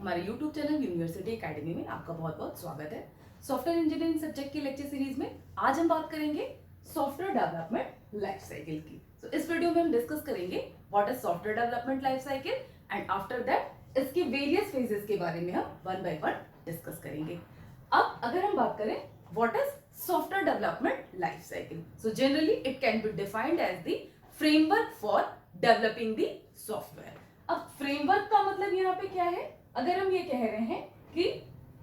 हमारे YouTube channel university academy में आपका बहुत बहुत स्वागत है। सॉफ्टवेयर इंजीनियरिंग सब्जेक्ट की लेक्चर सीरीज में आज हम बात करेंगे सॉफ्टवेयर डेवलपमेंट लाइफ साइकिल की। तो इस वीडियो में हम डिस्कस करेंगे what is software development life cycle and after that इसके वेरियस फेजेस के बारे में हम वन बाय वन डिस्कस करेंगे। अब अगर हम बात करें what is software development life cycle, so generally it can be defined as the framework for developing the software. अब फ्रेमवर्क का मतलब यहाँ पे क्या है? अगर हम ये कह रहे हैं कि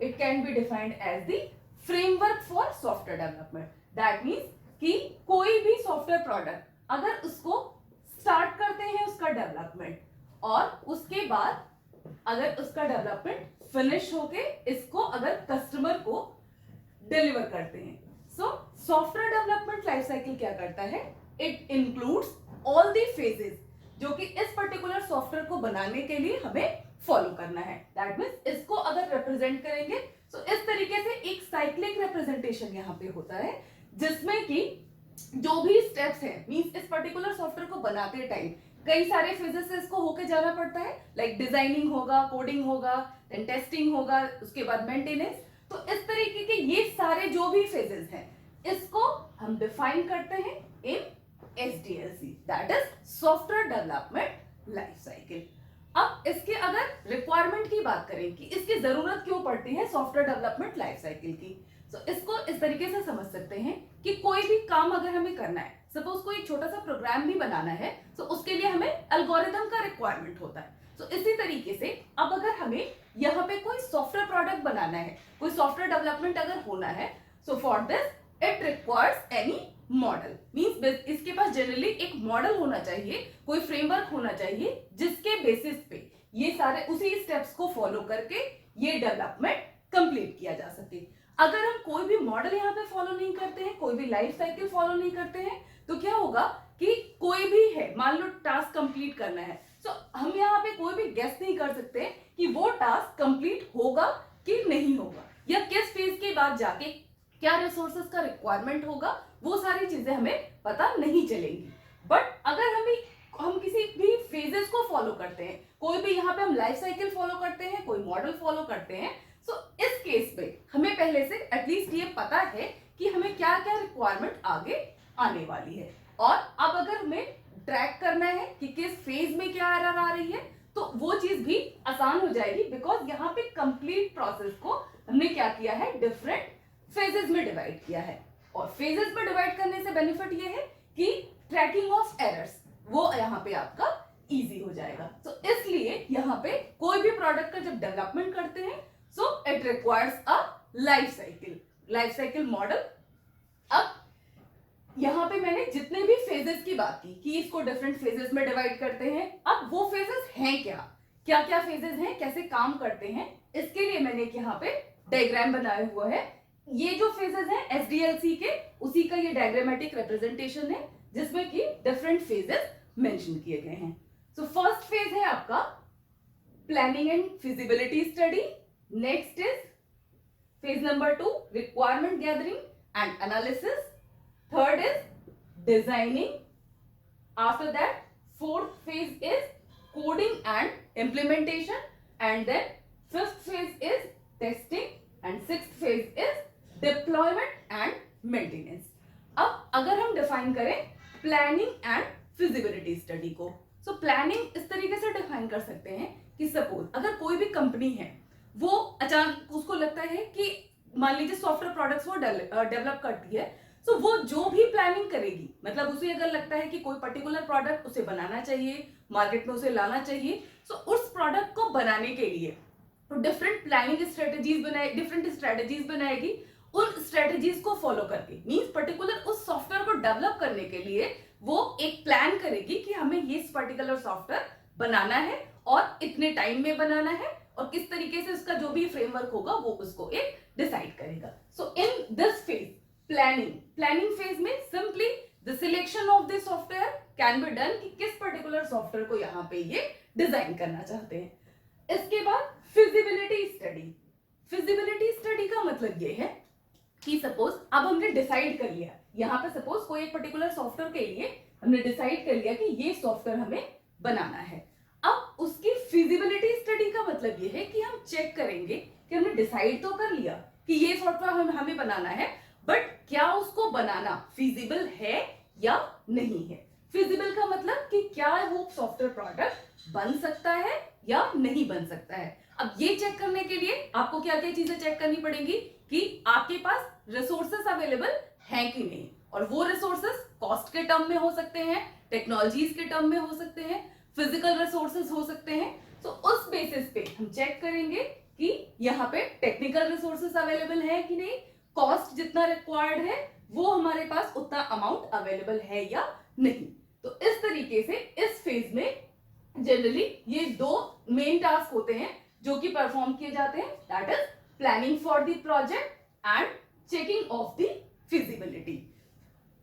it can be defined as the framework for software development, that means कि कोई भी सॉफ्टवेयर प्रोडक्ट अगर उसको स्टार्ट करते हैं उसका डेवलपमेंट और उसके बाद अगर उसका डेवलपमेंट फिनिश होके इसको अगर कस्टमर को डिलीवर करते हैं, so software development life cycle क्या करता है? It includes all the phases जो कि इस पर्टिकुलर सॉफ्टवेयर को बनाने के लिए हमें फॉलो करना है। दैट मीन्स इसको अगर रिप्रेजेंट करेंगे तो इस तरीके से एक साइक्लिक रिप्रेजेंटेशन यहाँ पे होता है जिसमें कि जो भी स्टेप्स हैं, मीन्स इस पर्टिकुलर सॉफ्टवेयर को बनाते टाइम कई सारे फेजेस से इसको होके जाना पड़ता है, लाइक डिजाइनिंग होगा, कोडिंग होगा, देन टेस्टिंग होगा, उसके बाद मेंटेनेंस। तो इस तरीके के ये सारे जो भी फेजेस हैं इसको हम डिफाइन करते हैं इन SDLC, that is software development life cycle. अब इसके अगर रिक्वायरमेंट की बात करें कि इसकी जरूरत क्यों पड़ती है सॉफ्टवेयर डेवलपमेंट लाइफ साइकिल की, तो इसको इस तरीके से समझ सकते हैं कि कोई भी काम अगर हमें करना है, सपोज कोई छोटा सा प्रोग्राम भी बनाना है, तो उसके लिए हमें एल्गोरिथम का रिक्वायरमेंट होता है। तो इसी तरीके से अब अगर हमें यहाँ पे कोई सॉफ्टवेयर प्रोडक्ट बनाना है, कोई सॉफ्टवेयर डेवलपमेंट अगर होना है, so for this it requires any model, means इसके पास जनरली एक मॉडल होना चाहिए, कोई फ्रेमवर्क होना चाहिए जिसके बेसिस पे ये सारे उसी स्टेप्स को फॉलो करके ये डेवलपमेंट कंप्लीट किया जा सके। अगर हम कोई भी मॉडल यहाँ पे फॉलो नहीं करते हैं, कोई भी लाइफ साइकिल फॉलो नहीं करते हैं, तो क्या होगा कि कोई भी है, मान लो टास्क कंप्लीट करना है, तो हम यहाँ पे कोई भी गेस नहीं कर सकते कि वो टास्क कंप्लीट होगा कि नहीं होगा, या किस फेज के बाद जाके क्या रिसोर्सेज का रिक्वायरमेंट होगा, वो सारी चीजें हमें पता नहीं चलेंगी। बट अगर हम किसी भी फेजेस को फॉलो करते हैं, कोई भी यहाँ पे हम लाइफ साइकिल फॉलो करते हैं, कोई मॉडल फॉलो करते हैं, सो इस केस में हमें पहले से एटलीस्ट ये पता है कि हमें क्या क्या रिक्वायरमेंट आगे आने वाली है। और अब अगर हमें ट्रैक करना है कि किस फेज में क्या एरर आ रही है, तो वो चीज भी आसान हो जाएगी, बिकॉज यहाँ पे कंप्लीट प्रोसेस को हमने क्या किया है, डिफरेंट फेजेस में डिवाइड किया है। और फेजेस में डिवाइड करने से बेनिफिट ये है कि ट्रैकिंग ऑफ एरर्स वो यहाँ पे आपका इजी हो जाएगा। तो इसलिए यहाँ पे कोई भी प्रोडक्ट का जब डेवलपमेंट करते हैं, so it requires a life cycle model. अब यहाँ पे मैंने जितने भी फेजेस की बात की कि इसको डिफरेंट फेजेस में डिवाइड करते हैं, अब वो फेजेस हैं क्या क्या क्या फेजेस हैं, कैसे काम करते हैं, इसके लिए मैंने एक यहाँ पे डायग्राम बनाया हुआ है। ये जो फेजेस हैं SDLC के, उसी का ये डायग्रामेटिक रिप्रेजेंटेशन है जिसमें कि डिफरेंट फेजेस मेंशन किए गए हैं। सो फर्स्ट फेज है आपका planning and feasibility study, next is phase number 2 requirement gathering and analysis, third is designing, after that fourth phase is coding and implementation, and then fifth phase is testing and sixth phase is deployment and maintenance. अब अगर हम define करें planning and feasibility study को, so planning इस तरीके से define कर सकते हैं कि सपोज अगर कोई भी कंपनी है, वो अचानक उसको लगता है कि मान लीजिए सॉफ्टवेयर प्रोडक्ट्स वो डेवलप करती है, सो वो जो भी प्लानिंग करेगी, मतलब उसे अगर लगता है कि कोई पर्टिकुलर प्रोडक्ट उसे बनाना चाहिए, मार्केट में उसे लाना चाहिए, सो उस प्रोडक्ट को बनाने के लिए तो डिफरेंट प्लानिंग स्ट्रेटेजीज बनाएगी। उन स्ट्रेटेजीज को फॉलो करके, मींस पर्टिकुलर उस सॉफ्टवेयर को डेवलप करने के लिए वो एक प्लान करेगी कि हमें ये पर्टिकुलर सॉफ्टवेयर बनाना है और इतने टाइम में बनाना है, और किस तरीके से उसका जो भी फ्रेमवर्क होगा वो उसको एक डिसाइड करेगा। So in this phase planning phase में simply the selection of the software can be done कि किस पर्टिकुलर सॉफ्टवेयर को यहाँ पे ये डिजाइन करना चाहते हैं। इसके बाद फिजिबिलिटी स्टडी का मतलब ये है कि सपोज अब हमने डिसाइड कर लिया, यहाँ पे सपोज कोई एक पर्टिकुलर सॉफ्टवेयर के लिए हमने डिसाइड कर लिया कि ये सॉफ्टवेयर हमें बनाना है। अब उसकी फिजिबिलिटी स्टडी का मतलब ये है कि हम चेक करेंगे कि हमने डिसाइड तो कर लिया कि ये सॉफ्टवेयर हमें बनाना है, बट क्या उसको बनाना फिजिबल है या नहीं है। फिजिबल का मतलब कि क्या वो सॉफ्टवेयर प्रोडक्ट बन सकता है या नहीं बन सकता है। अब ये चेक करने के लिए आपको क्या क्या चीजें चेक करनी पड़ेंगी कि आपके पास रिसोर्सेस अवेलेबल हैं कि नहीं, और वो रिसोर्सेस कॉस्ट के टर्म में हो सकते हैं, टेक्नोलॉजीज के टर्म में हो सकते हैं, फिजिकल रिसोर्सेज हो सकते हैं। तो उस बेसिस पे हम चेक करेंगे कि यहाँ पे टेक्निकल रिसोर्सेज अवेलेबल है कि नहीं, कॉस्ट जितना रिक्वायर्ड है वो हमारे पास उतना अमाउंट अवेलेबल है या नहीं। तो इस तरीके से इस फेज में जनरली ये दो मेन टास्क होते हैं जो कि परफॉर्म किए जाते हैं, that is planning for the project and checking of the feasibility.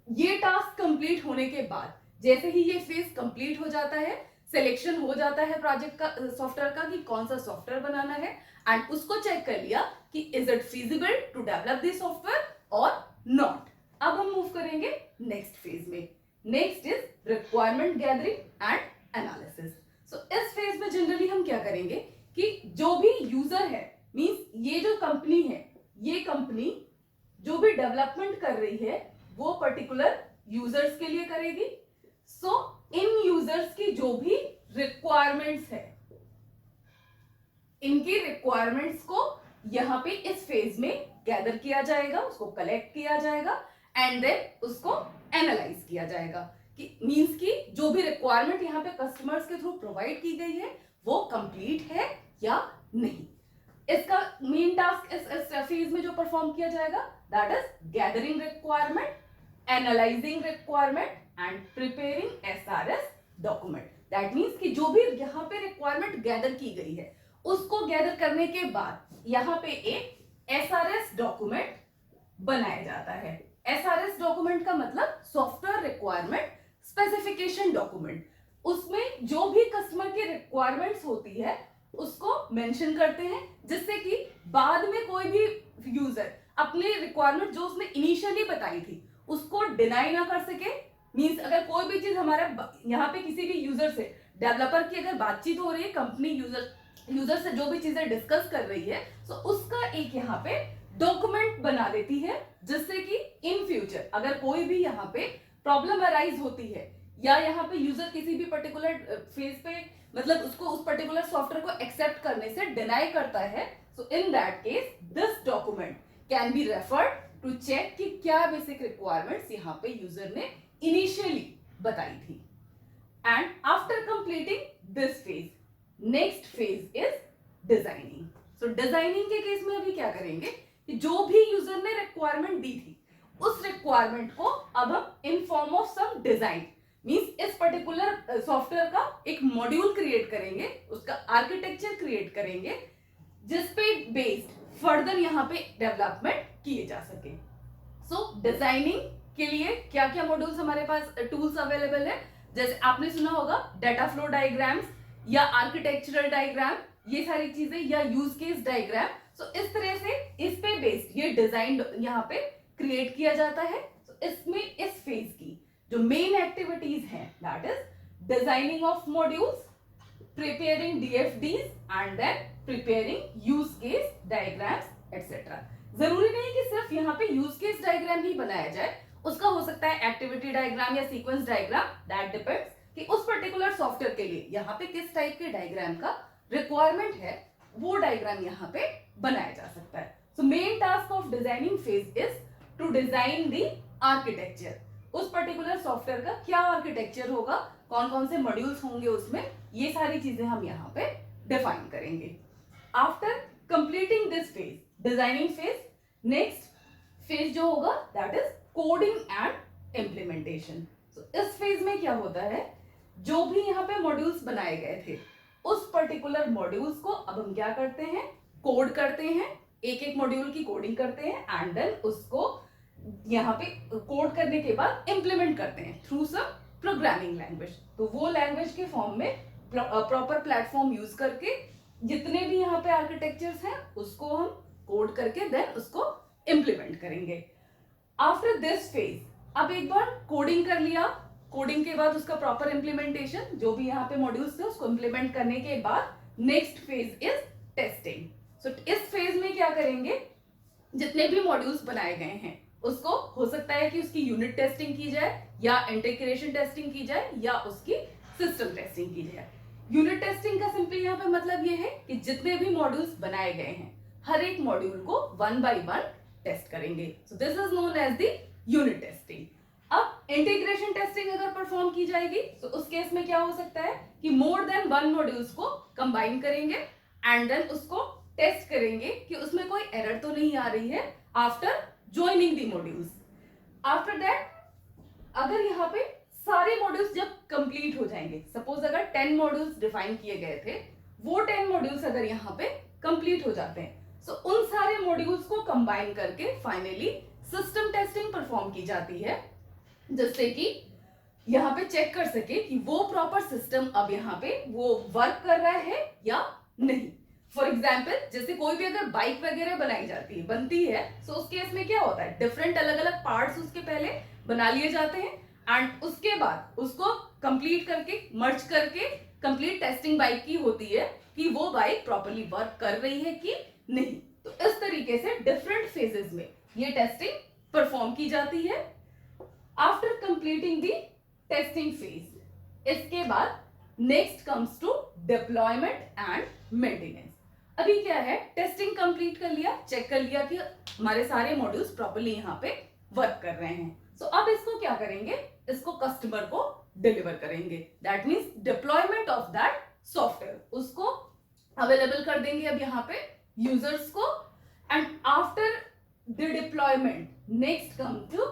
ये टास्क कंप्लीट होने के बाद जैसे ही ये फेज कंप्लीट हो जाता है, सिलेक्शन हो जाता है प्रोजेक्ट का, सॉफ्टवेयर का, कि कौन सा सॉफ्टवेयर बनाना है, एंड उसको चेक कर लिया कि is it feasible to develop this software और नॉट। अब हम मूव करेंगे नेक्स्ट फेज में। Next is requirement gathering and analysis. So इस फेज में जनरली हम क्या करेंगे कि जो भी यूजर है, मींस ये जो कंपनी है, ये कंपनी जो भी डेवलपमेंट कर रही है वो पर्टिकुलर यूजर्स के लिए करेगी। सो इन यूजर्स की जो भी रिक्वायरमेंट्स है, इनकी रिक्वायरमेंट्स को यहां पे इस फेज में गैदर किया जाएगा, उसको कलेक्ट किया जाएगा एंड देन उसको एनालाइज किया जाएगा कि मींस की जो भी रिक्वायरमेंट यहाँ पे कस्टमर्स के थ्रू प्रोवाइड की गई है वो कंप्लीट है या नहीं। इसका मेन टास्क इस फेज में जो परफॉर्म किया जाएगा that is gathering requirement, analysing requirement and preparing SRS document. That means कि जो भी यहाँ पे रिक्वायरमेंट गैदर की गई है उसको गैदर करने के बाद यहाँ पे एक एसआरएस डॉक्यूमेंट बनाया जाता है। एसआरएस डॉक्यूमेंट का मतलब सॉफ्टवेयर रिक्वायरमेंट स्पेसिफिकेशन डॉक्यूमेंट। उसमें जो भी कस्टमर की रिक्वायरमेंट्स होती है उसको मेंशन करते हैं, जिससे कि बाद में कोई भी यूजर अपनी रिक्वायरमेंट जो उसने इनिशियली बताई थी उसको डिनाई ना कर सके। मींस अगर कोई भी चीज हमारा यहाँ पे किसी भी यूजर से, डेवलपर की अगर बातचीत हो रही है, कंपनी यूजर से जो भी चीजें डिस्कस कर रही है, तो उसका एक यहाँ पे डॉक्यूमेंट बना देती है, जिससे कि इन फ्यूचर अगर कोई भी यहाँ पे प्रॉब्लम अराइज होती है या यहाँ पे यूजर किसी भी पर्टिकुलर फेज पे मतलब उसको उस पर्टिकुलर सॉफ्टवेयर को एक्सेप्ट करने से डिनाई करता है, so in that case this document can be referred to check कि क्या बेसिक रिक्वायरमेंट्स यहाँ पे यूजर ने इनिशियली बताई थी। And after completing this phase, next phase is designing. So designing के केस में अभी क्या करेंगे कि जो भी यूजर ने रिक्वायरमेंट दी थी उस रिक्वायरमेंट को अब हम in form of some design, means इस पर्टिकुलर सॉफ्टवेयर का एक मॉड्यूल क्रिएट करेंगे, उसका आर्किटेक्चर क्रिएट करेंगे, जिसपे बेस्ड फर्दर यहाँ पे डेवलपमेंट किए जा सके। सो डिजाइनिंग के लिए क्या क्या मॉड्यूल्स हमारे पास टूल्स अवेलेबल है, जैसे आपने सुना होगा डाटा फ्लो डायग्राम्स या आर्किटेक्चरल डायग्राम, ये सारी चीजें, या यूज केस डायग्राम। सो इस तरह से इस पे बेस्ड ये डिजाइन यहाँ पे क्रिएट किया जाता है। so, इसमें इस फेज की जो मेन एक्टिविटीज हैं that is designing of modules, preparing DFDs and then preparing use case diagrams etcetera. जरूरी नहीं कि सिर्फ यहाँ पे यूज केस डायग्राम ही बनाया जाए, उसका हो सकता है एक्टिविटी डायग्राम या सीक्वेंस डायग्राम, दैट डिपेंड्स कि उस पर्टिकुलर सॉफ्टवेयर के लिए यहाँ पे किस टाइप के डायग्राम का रिक्वायरमेंट है, वो डायग्राम यहाँ पे बनाया जा सकता है। So main task of designing phase is to design the architecture. उस पर्टिकुलर सॉफ्टवेयर का क्या आर्किटेक्चर होगा, कौन कौन से मॉड्यूल्स होंगे उसमें, ये सारी चीजें हम यहाँ पे डिफाइन करेंगे। After completing this phase, designing phase, next phase जो होगा that is coding and implementation. इस फेज में क्या होता है, जो भी यहाँ पे मॉड्यूल्स बनाए गए थे उस पर्टिकुलर मॉड्यूल्स को अब हम क्या करते हैं, कोड करते हैं, एक एक मॉड्यूल की कोडिंग करते हैं एंड देन उसको यहाँ पे कोड करने के बाद इंप्लीमेंट करते हैं थ्रू सम प्रोग्रामिंग लैंग्वेज। तो वो लैंग्वेज के फॉर्म में प्रॉपर प्लेटफॉर्म यूज करके जितने भी यहाँ पे आर्किटेक्चर्स हैं उसको हम कोड करके देन उसको इंप्लीमेंट करेंगे। आफ्टर दिस फेज, अब एक बार कोडिंग कर लिया, कोडिंग के बाद उसका प्रॉपर इम्प्लीमेंटेशन, जो भी यहाँ पे मॉड्यूल्स थे उसको इम्प्लीमेंट करने के बाद नेक्स्ट फेज इज टेस्टिंग। सो इस फेज में क्या करेंगे, जितने भी मॉड्यूल्स बनाए गए हैं उसको हो सकता है कि उसकी यूनिट टेस्टिंग की जाए या इंटीग्रेशन टेस्टिंग की जाए या उसकी सिस्टम टेस्टिंग की जाए। यूनिट टेस्टिंग का सिंपली यहाँ पे मतलब ये है कि जितने भी मॉड्यूल्स बनाए गए हैं हर एक मॉड्यूल को 1 by 1 टेस्ट करेंगे। So this is known as the unit testing. अब इंटीग्रेशन टेस्टिंग अगर परफॉर्म की जाएगी तो उस केस में क्या हो सकता है कि मोर देन 1 मॉड्यूल्स को कंबाइन करेंगे एंड देन उसको टेस्ट करेंगे कि उसमें कोई एरर तो नहीं आ रही है after joining the modules. After that अगर यहाँ पे सारे मॉड्यूल्स जब कंप्लीट हो जाएंगे, सपोज अगर 10 मॉड्यूल्स डिफाइन किए गए थे, वो 10 मॉड्यूल्स अगर यहाँ पे कंप्लीट हो जाते हैं तो उन सारे मॉड्यूल्स को कंबाइन करके फाइनली सिस्टम टेस्टिंग परफॉर्म की जाती है, जिससे कि यहाँ पे चेक कर सके कि वो प्रॉपर सिस्टम अब यहाँ पे वो वर्क कर रहा है या नहीं। फॉर एग्जाम्पल जैसे कोई भी अगर बाइक वगैरह बनती है तो उस केस में क्या होता है, डिफरेंट अलग अलग पार्ट्स उसके पहले बना लिए जाते हैं एंड उसके बाद उसको कंप्लीट करके मर्ज करके कंप्लीट टेस्टिंग बाइक की होती है कि वो बाइक प्रॉपर्ली वर्क कर रही है कि नहीं। तो इस तरीके से डिफरेंट फेजेस में ये टेस्टिंग परफॉर्म की जाती है। After completing the testing phase, इसके बाद next comes to deployment and maintenance. अभी क्या है, टेस्टिंग कंप्लीट कर लिया, चेक कर लिया कि हमारे सारे मॉड्यूल्स प्रॉपर्ली यहाँ पे वर्क कर रहे हैं। सो अब इसको क्या करेंगे, इसको कस्टमर को डिलीवर करेंगे। That means deployment of that software, उसको अवेलेबल कर देंगे अब यहाँ पे यूजर्स को। And after the deployment next come to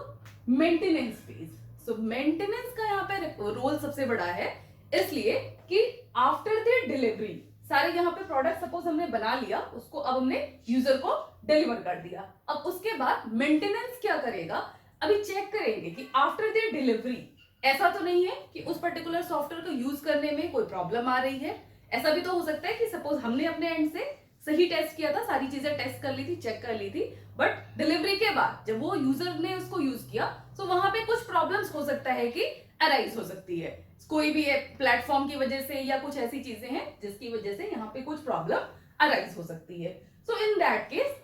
maintenance phase. So maintenance का यहाँ पे रोल सबसे बड़ा है, इसलिए कि आफ्टर द डिलीवरी सारे यहाँ पे प्रोडक्ट सपोज हमने बना लिया, उसको अब हमने यूजर को डिलीवर कर दिया। अब उसके बाद मेंटेनेंस क्या करेगा, अभी चेक करेंगे कि आफ्टर द डिलीवरी ऐसा तो नहीं है कि उस पर्टिकुलर सॉफ्टवेयर को यूज करने में कोई प्रॉब्लम आ रही है। ऐसा भी तो हो सकता है कि सपोज हमने अपने एंड से सही टेस्ट किया था, सारी चीजें टेस्ट कर ली थी, चेक कर ली थी, बट डिलीवरी के बाद जब वो यूजर ने उसको यूज किया तो वहां पे कुछ प्रॉब्लम्स हो सकता है कि अराइज हो सकती है, कोई भी प्लेटफॉर्म की वजह से या कुछ ऐसी चीजें हैं जिसकी वजह से यहाँ पे कुछ प्रॉब्लम अराइज हो सकती है। सो इन दैट केस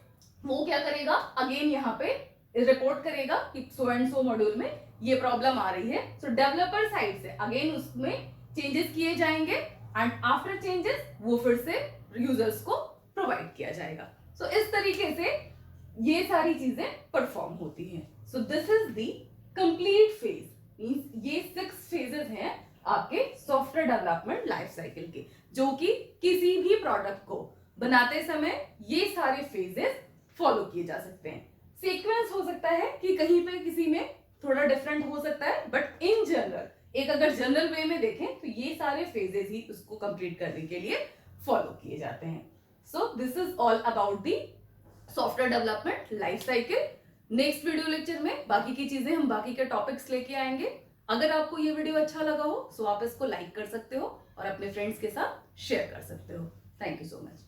वो क्या करेगा, अगेन यहाँ पे रिपोर्ट करेगा कि सो एंड सो मॉड्यूल में ये प्रॉब्लम आ रही है। सो डेवलपर साइड से अगेन उसमें चेंजेस किए जाएंगे एंड आफ्टर चेंजेस वो फिर से यूजर्स को प्रोवाइड किया जाएगा। सो इस तरीके से ये सारी चीजें परफॉर्म होती हैं। सो this is the complete phase, means ये 6 फेजेस हैं आपके सॉफ्टवेयर डेवलपमेंट लाइफ साइकिल के, जो कि किसी भी प्रोडक्ट को बनाते समय ये सारे फेजेस फॉलो किए जा सकते हैं। सीक्वेंस हो सकता है कि कहीं पे किसी में थोड़ा डिफरेंट हो सकता है, बट इन जनरल एक अगर जनरल वे में देखें तो ये सारे फेजेस ही उसको कंप्लीट करने के लिए फॉलो किए जाते हैं। सो this is all about the software development life cycle. Next video lecture में बाकी की चीजें हम बाकी के टॉपिक्स लेके आएंगे। अगर आपको ये वीडियो अच्छा लगा हो तो आप इसको लाइक कर सकते हो और अपने फ्रेंड्स के साथ शेयर कर सकते हो। Thank you so much.